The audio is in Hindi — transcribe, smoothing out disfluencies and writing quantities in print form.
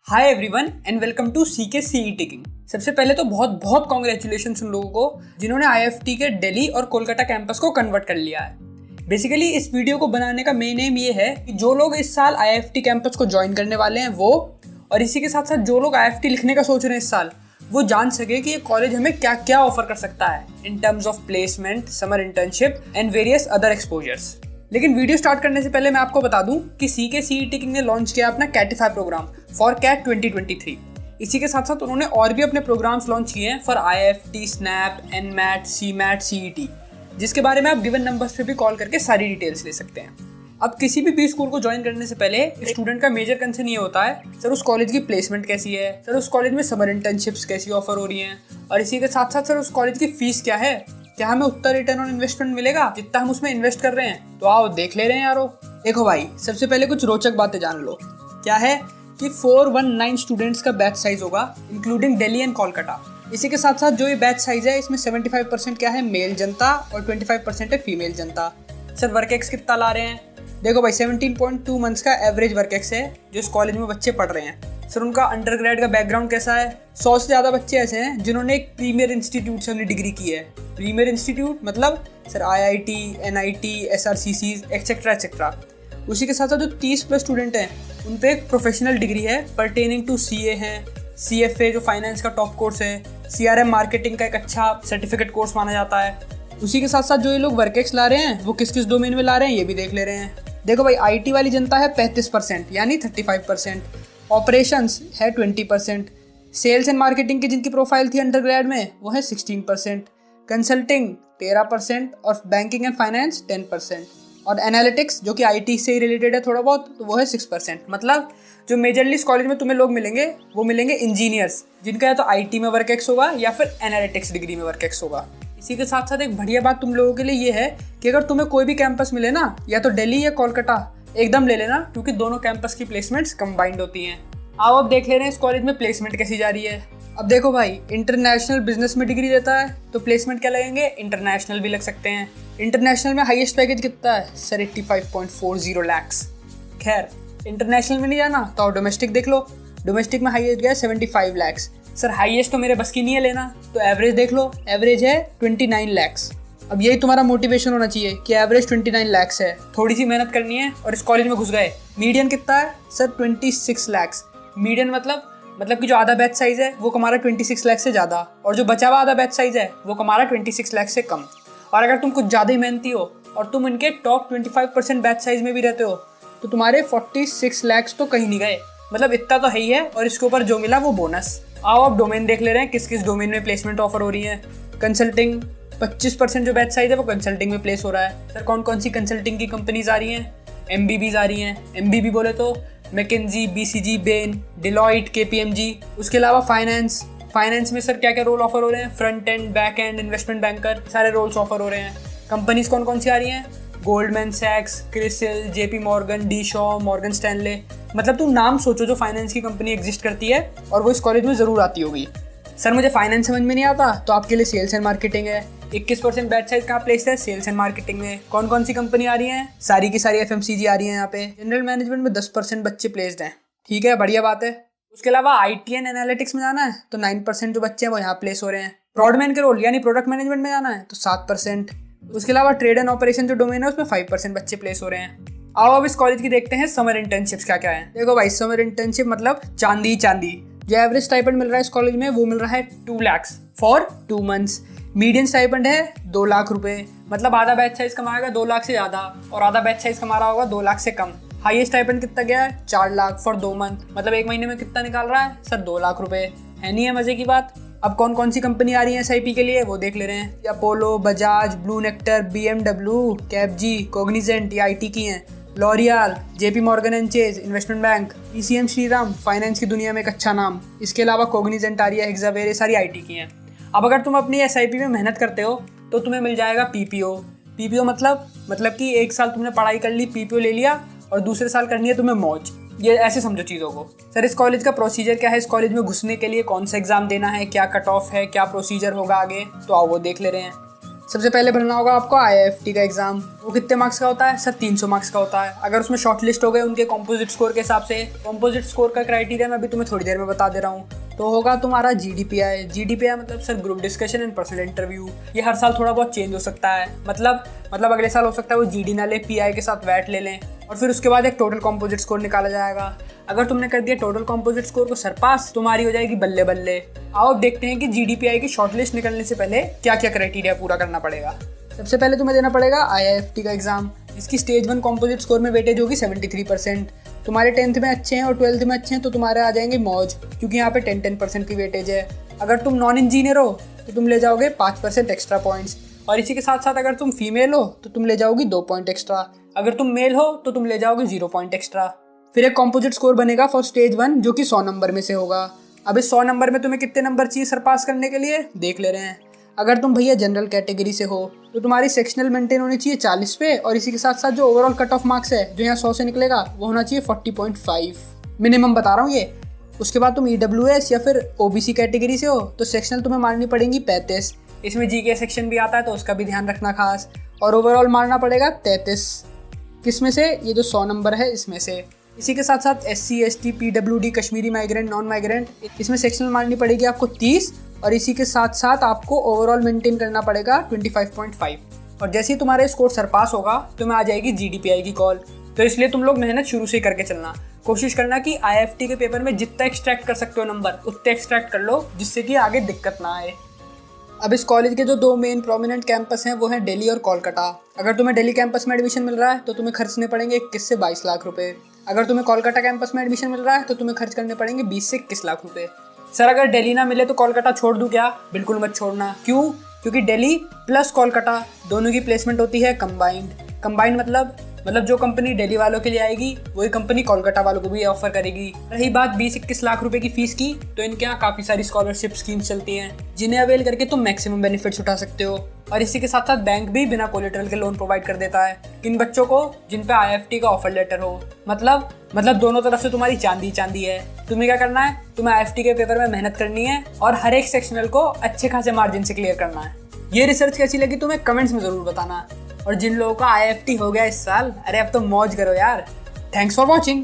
Hi everyone and welcome to CK CET king. सबसे पहले तो बहुत बहुत कॉन्ग्रेचुलेशन उन लोगों को जिन्होंने आईएफटी के दिल्ली और कोलकाता कैंपस को कन्वर्ट कर लिया है। बेसिकली इस वीडियो को बनाने का मेन एम ये है कि जो लोग इस साल आईएफटी कैंपस को ज्वाइन करने वाले हैं वो, और इसी के साथ साथ जो लोग आईएफटी लिखने का सोच रहे हैं इस साल, वो जान सके कि ये कॉलेज हमें क्या क्या ऑफर कर सकता है in terms of placement, summer internship and various other exposures. लेकिन वीडियो स्टार्ट करने से पहले मैं आपको बता दूं कि सीके सीईटी किंग ने लॉन्च किया अपना कैटिफाई प्रोग्राम फॉर कैट 2023। इसी के साथ साथ उन्होंने और भी अपने प्रोग्राम्स लॉन्च किए हैं for IFT, snap, NMAT, CMAT, CET, जिसके बारे में आप गिवन नंबर्स पे भी कॉल करके सारी डिटेल्स ले सकते हैं। अब किसी भी बी स्कूल को ज्वाइन करने से पहले स्टूडेंट का मेजर कंसर्न ये होता है, सर उस कॉलेज की प्लेसमेंट कैसी है, सर उस कॉलेज में समर इंटर्नशिप्स कैसी ऑफर हो रही हैं, और इसी के साथ साथ सर उस कॉलेज की फीस क्या है, क्या हमें उतना रिटर्न ऑन इन्वेस्टमेंट मिलेगा जितना हम उसमें इन्वेस्ट कर रहे हैं। तो आओ देख ले रहे हैं यारो। देखो भाई, सबसे पहले कुछ रोचक बातें जान लो। क्या है कि 419 स्टूडेंट्स का बैच साइज होगा इंक्लूडिंग दिल्ली एंड कोलकाता। इसी के साथ साथ जो ये बैच साइज है इसमें 75% क्या है मेल जनता और 25% है फीमेल जनता। सर वर्क एक्स कितना ला रहे हैं? देखो भाई 17.2 मंथ्स का एवरेज वर्क एक्स है जो इस कॉलेज में बच्चे पढ़ रहे हैं। सर उनका अंडरग्रेड का बैकग्राउंड कैसा है? 100 से ज़्यादा बच्चे ऐसे हैं जिन्होंने एक प्रीमियर इंस्टीट्यूट से अपनी डिग्री की है। प्रीमियर इंस्टीट्यूट मतलब sir IIT, NIT, SRCCs etcetera etcetera. उसी के साथ साथ जो 30+ स्टूडेंट हैं उन पे एक प्रोफेशनल डिग्री है पर्टेनिंग टू सीए है, सीएफए जो फाइनेंस का टॉप कोर्स है, सीआरएम मार्केटिंग का एक अच्छा सर्टिफिकेट कोर्स माना जाता है। उसी के साथ साथ जो ये लोग वर्क एक्स ला रहे हैं वो किस किस डोमेन में ला रहे हैं ये भी देख ले रहे हैं। देखो भाई आईटी वाली जनता है 35% यानी 35%, ऑपरेशंस है 20%, सेल्स एंड मार्केटिंग की जिनकी प्रोफाइल थी अंडरग्रेड में वो है 16%, कंसल्टिंग 13% और बैंकिंग एंड फाइनेंस 10%, और एनालिटिक्स जो कि आईटी से ही रिलेटेड है थोड़ा बहुत तो वो है 6%। मतलब जो मेजरली इस कॉलेज में तुम्हें लोग मिलेंगे वो मिलेंगे इंजीनियर्स जिनका या तो आईटी में वर्क एक्स होगा या फिर एनालिटिक्स डिग्री में वर्क एक्स होगा। इसी के साथ साथ एक बढ़िया बात तुम लोगों के लिए ये है कि अगर तुम्हें कोई भी कैंपस मिले ना, या तो दिल्ली या कोलकाता, एकदम ले लेना क्योंकि दोनों कैंपस की प्लेसमेंट्स कंबाइंड होती हैं। आओ अब देख ले रहे हैं इस कॉलेज में प्लेसमेंट कैसी जा रही है। अब देखो भाई, इंटरनेशनल बिजनेस में डिग्री देता है तो प्लेसमेंट क्या लगेंगे, इंटरनेशनल भी लग सकते हैं। इंटरनेशनल में हाईएस्ट पैकेज कितना है सर? 85.40 lakhs। खैर इंटरनेशनल में नहीं जाना तो डोमेस्टिक देख लो। डोमेस्टिक में हाईएस्ट गया 75 lakhs। सर हाईएस्ट तो मेरे बस की नहीं है लेना, तो एवरेज देख लो, एवरेज है 29 lakhs। अब यही तुम्हारा मोटिवेशन होना चाहिए कि एवरेज 29 lakhs है, थोड़ी सी मेहनत करनी है और इस कॉलेज में घुस गए। मीडियन कितना है सर? 26 lakhs। मीडियन मतलब कि जो आधा बैच साइज है वो कमा रहा है 26 लाख से ज़्यादा, और जो बचा हुआ आधा बैच साइज है वो कमा रहा है 26 लाख से कम। और अगर तुम कुछ ज़्यादा ही मेहनती हो और तुम इनके टॉप 25% बैच साइज में भी रहते हो तो तुम्हारे 46 lakhs तो कहीं नहीं गए। मतलब इतना तो है ही है, और इसके ऊपर जो मिला वो बोनस। आओ अब डोमेन देख ले रहे हैं किस किस डोमेन में प्लेसमेंट ऑफर हो रही है। कंसल्टिंग 25% जो बैच साइज है वो कंसल्टिंग में प्लेस हो रहा है। सर कौन कौन सी कंसल्टिंग की कंपनीज आ रही हैं? एमबीबीज आ रही हैं। एमबीबी बोले तो McKinsey, BCG, Bain, Deloitte, KPMG. उसके अलावा फाइनेंस में सर क्या क्या रोल ऑफर हो रहे हैं? Front end, back and, investment banker, सारे रोल्स ऑफर हो रहे हैं। कंपनीज कौन कौन सी आ रही हैं? गोल्डमैन सैक्स, CRISIL, JP Morgan, D Shaw, Morgan Stanley. मतलब तुम नाम सोचो जो फाइनेंस की कंपनी एग्जिस्ट करती है और वो इस कॉलेज में ज़रूर आती होगी। सर मुझे फाइनेंस समझ में नहीं आता तो आपके लिए सेल्स एंड मार्केटिंग है। 21% बैच साइज कहाँ प्लेस है? सेल्स एंड मार्केटिंग में। कौन कौन सी कंपनी आ रही हैं? सारी की सारी एफएमसीजी आ रही है यहाँ पे। जनरल मैनेजमेंट में 10% बच्चे प्लेस्ड हैं। ठीक है, बढ़िया बात है। उसके अलावा आईटी एंड एनालिटिक्स में जाना है तो 9% जो बच्चे हैं वो यहाँ प्लेस हो रहे हैं। प्रोडमैन के रोल यानी प्रोडक्ट मैनेजमेंट में जाना है तो 7%। उसके अलावा ट्रेड एंड ऑपरेशन जो डोमेन है उसमें 5% बच्चे प्लेस हो रहे हैं। आओ अब इस कॉलेज की देखते हैं समर इंटर्नशिप्स क्या क्या है। देखो भाई, समर इंटर्नशिप मतलब चांदी। जो एवरेज स्टाइपेंड मिल रहा है इस कॉलेज में वो मिल रहा है 2 lakhs for 2 months। Median stipend है 2 लाख रुपए। मतलब आधा बैच साइज कमाएगा 2 लाख से ज़्यादा और आधा बैच साइज कमा रहा होगा 2 लाख से कम। हाईएस्ट स्टाइपेंड कितना गया है? 4 लाख फॉर 2 month। मतलब एक महीने में कितना निकाल रहा है सर? 2 लाख रुपए। है नहीं है मजे की बात? अब कौन कौन सी कंपनी आ रही है एसआईपी के लिए वो देख ले रहे हैं। Apollo, Bajaj, blue nectar, BMW, CapG, Cognizant, ये आईटी की हैं। L'Oreal, JP Morgan and Chase, investment bank, ECM Shriram, finance की दुनिया में एक अच्छा नाम। इसके अलावा कॉग्निजेंट आ रही है, हेक्सावेयर, ये सारी आईटी की हैं। अब अगर तुम अपनी एसआईपी में मेहनत करते हो तो तुम्हें मिल जाएगा पीपीओ मतलब कि एक साल तुमने पढ़ाई कर ली, पीपीओ ले लिया, और दूसरे साल करनी है तुम्हें मौज। ये ऐसे समझो चीज़ों को। सर इस कॉलेज का प्रोसीजर क्या है? इस कॉलेज में घुसने के लिए कौन सा एग्जाम देना है, क्या कट ऑफ है, क्या प्रोसीजर होगा आगे, तो आओ वो देख ले रहे हैं। सबसे पहले भरना होगा आपको IIFT का एग्जाम। वो कितने मार्क्स का होता है सर? 300 मार्क्स का होता है। अगर उसमें शॉर्ट लिस्ट हो गए उनके कॉम्पोजिट स्कोर के हिसाब से, कॉम्पोजिट स्कोर का क्राइटेरिया मैं अभी तुम्हें थोड़ी देर में बता दे रहा हूँ। तो होगा तुम्हारा GDPI मतलब sir group discussion and personal interview. ये हर साल थोड़ा बहुत चेंज हो सकता है, मतलब अगले साल हो सकता है वो GD ना ले, PI के साथ वैट ले लें, और फिर उसके बाद एक टोटल कॉम्पोजिट स्कोर निकाला जाएगा। अगर तुमने कर दिया टोटल कॉम्पोजिट स्कोर को सरपास, तुम्हारी हो जाएगी बल्ले बल्ले। आओ अब देखते हैं कि GDPI की शॉर्टलिस्ट निकलने से पहले क्या क्या क्राइटेरिया पूरा करना पड़ेगा। सबसे पहले तुम्हें देना पड़ेगा IIFT का एग्जाम, जिसकी स्टेज 1 कॉम्पोजिट स्कोर में वेटेज होगी 73%। तुम्हारे 10th में अच्छे हैं और 12th में अच्छे हैं तो तुम्हारे आ जाएंगे मौज, क्योंकि यहाँ पे 10% की वेटेज है। अगर तुम नॉन इंजीनियर हो तो तुम ले जाओगे 5% एक्स्ट्रा पॉइंट्स, और इसी के साथ साथ अगर तुम फीमेल हो तो तुम ले जाओगी 2 पॉइंट एक्स्ट्रा। अगर तुम मेल हो तो तुम ले जाओगे 0 पॉइंट एक्स्ट्रा। फिर एक कॉम्पोजिट स्कोर बनेगा फॉर स्टेज 1 जो कि 100 नंबर में से होगा। अब इस 100 नंबर में तुम्हें कितने नंबर चाहिए सरपास करने के लिए देख ले रहे हैं। अगर तुम भैया जनरल कैटेगरी से हो तो तुम्हारी सेक्शनल मेंटेन होनी चाहिए 40 पे, और इसी के साथ साथ जो ओवरऑल कट ऑफ मार्क्स है जो यहाँ 100 से निकलेगा वो होना चाहिए 40.5 मिनिमम बता रहा हूँ ये। उसके बाद तुम EWS या फिर OBC कैटेगरी से हो तो सेक्शनल तुम्हें मारनी पड़ेंगी 35। इसमें GK सेक्शन भी आता है तो उसका भी ध्यान रखना खास, और ओवरऑल मारना पड़ेगा 33। किस में से? ये जो 100 नंबर है इसमें से। इसी के साथ साथ SC ST PWD Kashmiri migrant non migrant, इसमें सेक्शनल मारनी पड़ेगी आपको 30, और इसी के साथ साथ आपको ओवरऑल मेंटेन करना पड़ेगा 25.5। और जैसे ही तुम्हारा स्कोर सरपास होगा तो मैं आ जाएगी GDPI की कॉल। तो इसलिए तुम लोग मेहनत शुरू से ही करके चलना, कोशिश करना कि IIFT के पेपर में जितना एक्सट्रैक्ट कर सकते हो नंबर उतने एक्सट्रैक्ट कर लो, जिससे कि आगे दिक्कत ना आए। अब इस कॉलेज के जो 2 मेन प्रोमिनेंट कैंपस हैं वो हैं दिल्ली और कोलकाता। अगर तुम्हें दिल्ली कैंपस में एडमिशन मिल रहा है तो तुम्हें खर्चने पड़ेंगे 21 से 22 लाख रुपए। अगर तुम्हें कोलकाता कैंपस में एडमिशन मिल रहा है तो तुम्हें खर्च करने पड़ेंगे 20 से 21 लाख रुपए। सर अगर दिल्ली ना मिले तो कोलकाता छोड़ दूं क्या? बिल्कुल मत छोड़ना। क्यों? क्योंकि दिल्ली प्लस कोलकाता दोनों की प्लेसमेंट होती है कंबाइंड मतलब जो कंपनी दिल्ली वालों के लिए आएगी वही कंपनी कोलकाता वालों को भी ऑफर करेगी। रही बात 20-21 लाख रुपए की फीस की, तो इनके यहाँ काफ़ी सारी स्कॉलरशिप स्कीम्स चलती हैं जिन्हें अवेल करके तुम मैक्सिमम बेनिफिट्स उठा सकते हो। और इसी के साथ साथ बैंक भी बिना कोलेटरल के लोन प्रोवाइड कर देता है इन बच्चों को जिन पे IIFT का ऑफर लेटर हो। मतलब दोनों तरफ से तुम्हारी चांदी है। तुम्हें क्या करना है? तुम्हें IIFT के पेपर में मेहनत करनी है और हर एक सेक्शनल को अच्छे खासे मार्जिन से क्लियर करना है। ये रिसर्च कैसी लगी तुम्हें कमेंट्स में ज़रूर बताना। और जिन लोगों का IIFT हो गया इस साल, अरे अब तो मौज करो यार। Thanks for watching.